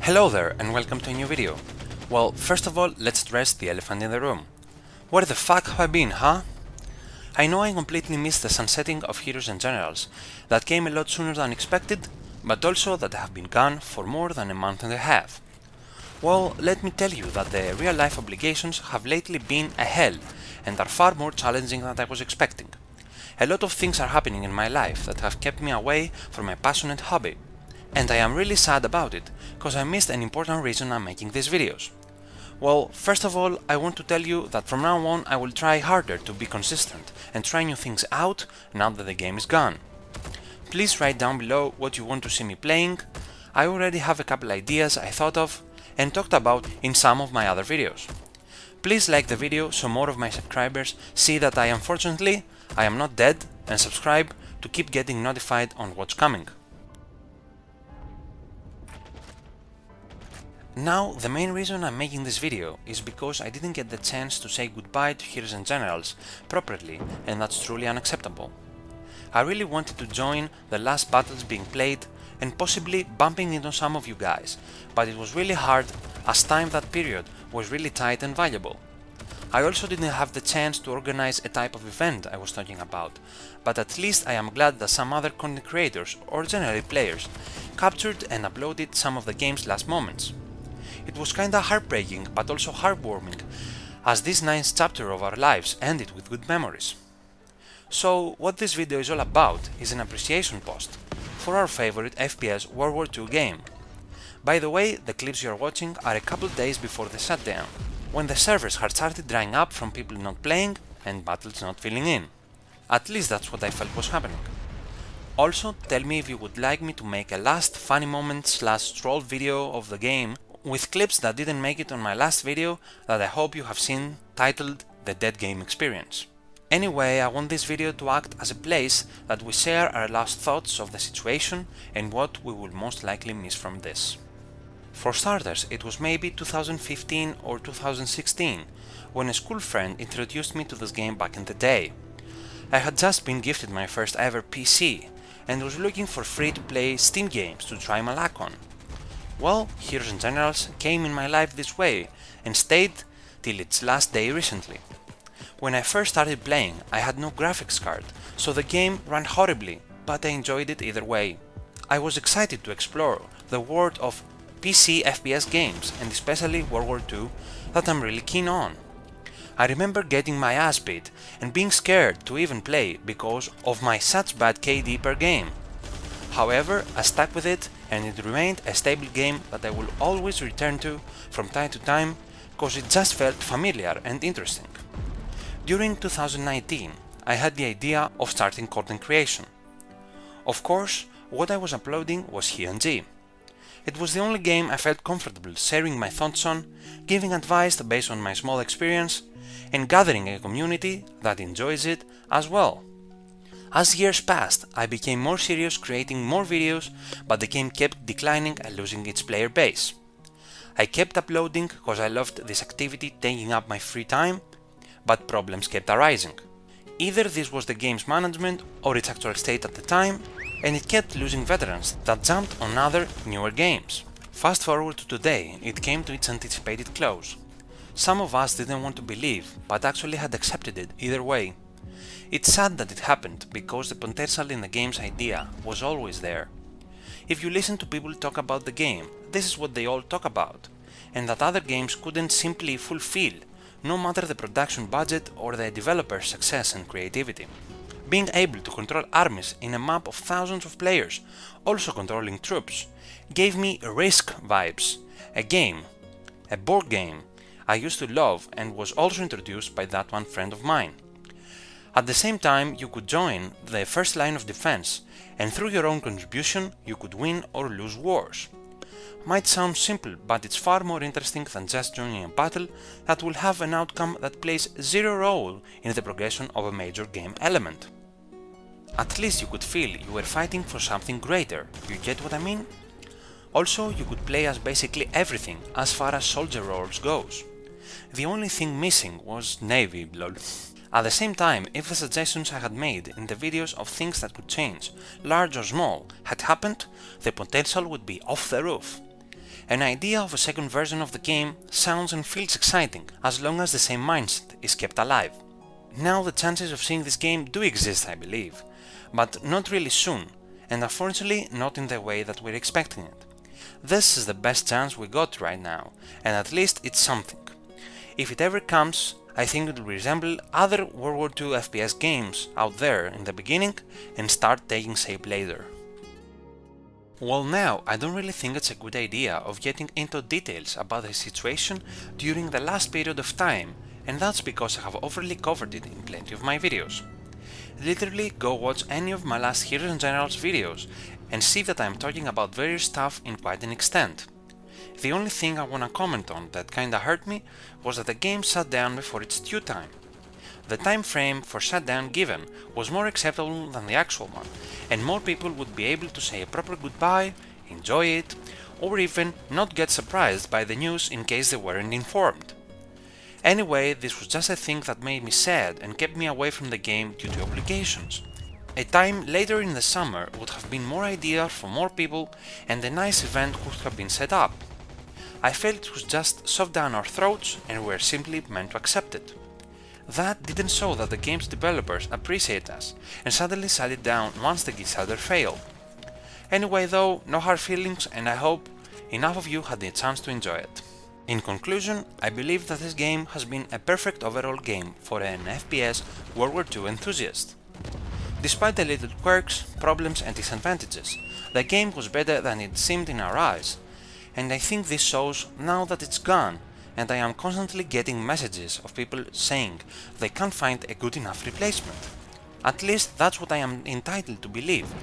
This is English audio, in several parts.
Hello there and welcome to a new video. Well, first of all, let's address the elephant in the room. Where the fuck have I been, huh? I know I completely missed the sunsetting of Heroes and Generals, that came a lot sooner than expected, but also that I have been gone for more than a month and a half. Well, let me tell you that the real-life obligations have lately been a hell, and are far more challenging than I was expecting. A lot of things are happening in my life that have kept me away from my passionate hobby, and I am really sad about it, cause I missed an important reason I'm making these videos. Well, first of all, I want to tell you that from now on I will try harder to be consistent and try new things out now that the game is gone. Please write down below what you want to see me playing. I already have a couple ideas I thought of and talked about in some of my other videos. Please like the video so more of my subscribers see that I am not dead, and subscribe to keep getting notified on what's coming. Now, the main reason I'm making this video is because I didn't get the chance to say goodbye to Heroes and Generals properly, and that's truly unacceptable. I really wanted to join the last battles being played and possibly bumping into some of you guys, but it was really hard as time that period was really tight and valuable. I also didn't have the chance to organize a type of event I was talking about, but at least I am glad that some other content creators or generally players captured and uploaded some of the game's last moments. It was kinda heartbreaking but also heartwarming, as this ninth chapter of our lives ended with good memories. So what this video is all about is an appreciation post for our favorite FPS World War II game. By the way, the clips you are watching are a couple days before the shutdown, when the servers had started drying up from people not playing and battles not filling in. At least that's what I felt was happening. Also, tell me if you would like me to make a last funny moment / troll video of the game with clips that didn't make it on my last video that I hope you have seen, titled The Dead Game Experience. Anyway, I want this video to act as a place that we share our last thoughts of the situation and what we will most likely miss from this. For starters, it was maybe 2015 or 2016 when a school friend introduced me to this game back in the day. I had just been gifted my first ever PC and was looking for free-to-play Steam games to try my luck on. Well, Heroes and Generals came in my life this way and stayed till its last day recently. When I first started playing, I had no graphics card, so the game ran horribly, but I enjoyed it either way. I was excited to explore the world of PC FPS games, and especially World War II, that I'm really keen on. I remember getting my ass beat and being scared to even play because of my such bad KD per game. However, I stuck with it and it remained a stable game that I will always return to from time to time cause it just felt familiar and interesting. During 2019, I had the idea of starting content creation. Of course, what I was uploading was HNG. It was the only game I felt comfortable sharing my thoughts on, giving advice based on my small experience, and gathering a community that enjoys it as well. As years passed, I became more serious creating more videos, but the game kept declining and losing its player base. I kept uploading because I loved this activity taking up my free time, but problems kept arising. Either this was the game's management or its actual state at the time, and it kept losing veterans that jumped on other, newer games. Fast forward to today, it came to its anticipated close. Some of us didn't want to believe, but actually had accepted it either way. It's sad that it happened, because the potential in the game's idea was always there. If you listen to people talk about the game, this is what they all talk about, and that other games couldn't simply fulfill, no matter the production budget or the developer's success and creativity. Being able to control armies in a map of thousands of players, also controlling troops, gave me Risk vibes, a board game I used to love and was also introduced by that one friend of mine. At the same time, you could join the first line of defense, and through your own contribution, you could win or lose wars. Might sound simple, but it's far more interesting than just joining a battle that will have an outcome that plays zero role in the progression of a major game element. At least you could feel you were fighting for something greater, you get what I mean? Also, you could play as basically everything as far as soldier roles goes. The only thing missing was Navy, lol. At the same time, if the suggestions I had made in the videos of things that could change, large or small, had happened, the potential would be off the roof. An idea of a second version of the game sounds and feels exciting as long as the same mindset is kept alive. Now the chances of seeing this game do exist, I believe, but not really soon, and unfortunately not in the way that we're expecting it. This is the best chance we got right now, and at least it's something. If it ever comes, I think it will resemble other World War II FPS games out there in the beginning and start taking shape later. Well, now I don't really think it's a good idea of getting into details about the situation during the last period of time, and that's because I have overly covered it in plenty of my videos. Literally go watch any of my last Heroes and Generals videos and see that I am talking about various stuff in quite an extent. The only thing I wanna comment on that kinda hurt me was that the game shut down before its due time. The time frame for shutdown given was more acceptable than the actual one, and more people would be able to say a proper goodbye, enjoy it, or even not get surprised by the news in case they weren't informed. Anyway, this was just a thing that made me sad and kept me away from the game due to obligations. A time later in the summer would have been more ideal for more people and a nice event would have been set up. I felt it was just shoved down our throats and we were simply meant to accept it. That didn't show that the game's developers appreciate us and suddenly shut it down once the Kickstarter failed. Anyway though, no hard feelings, and I hope enough of you had the chance to enjoy it. In conclusion, I believe that this game has been a perfect overall game for an FPS World War II enthusiast. Despite the little quirks, problems and disadvantages, the game was better than it seemed in our eyes, and I think this shows now that it's gone, and I am constantly getting messages of people saying they can't find a good enough replacement. At least that's what I am entitled to believe,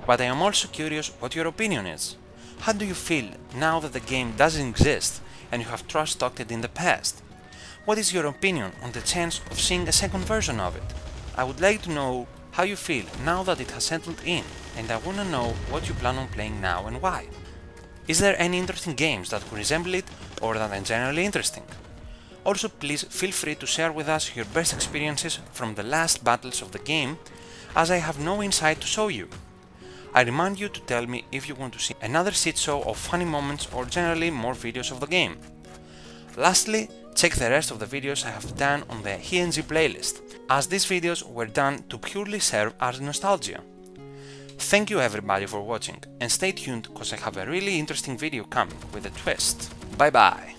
but I am also curious what your opinion is. How do you feel now that the game doesn't exist and you have trash-talked it in the past? What is your opinion on the chance of seeing a second version of it? I would like to know how you feel now that it has settled in, and I wanna know what you plan on playing now and why. Is there any interesting games that could resemble it or that are generally interesting? Also, please feel free to share with us your best experiences from the last battles of the game, as I have no insight to show you. I remind you to tell me if you want to see another shit show of funny moments or generally more videos of the game. Lastly, check the rest of the videos I have done on the HNG playlist, as these videos were done to purely serve as nostalgia. Thank you everybody for watching, and stay tuned cause I have a really interesting video coming with a twist. Bye bye!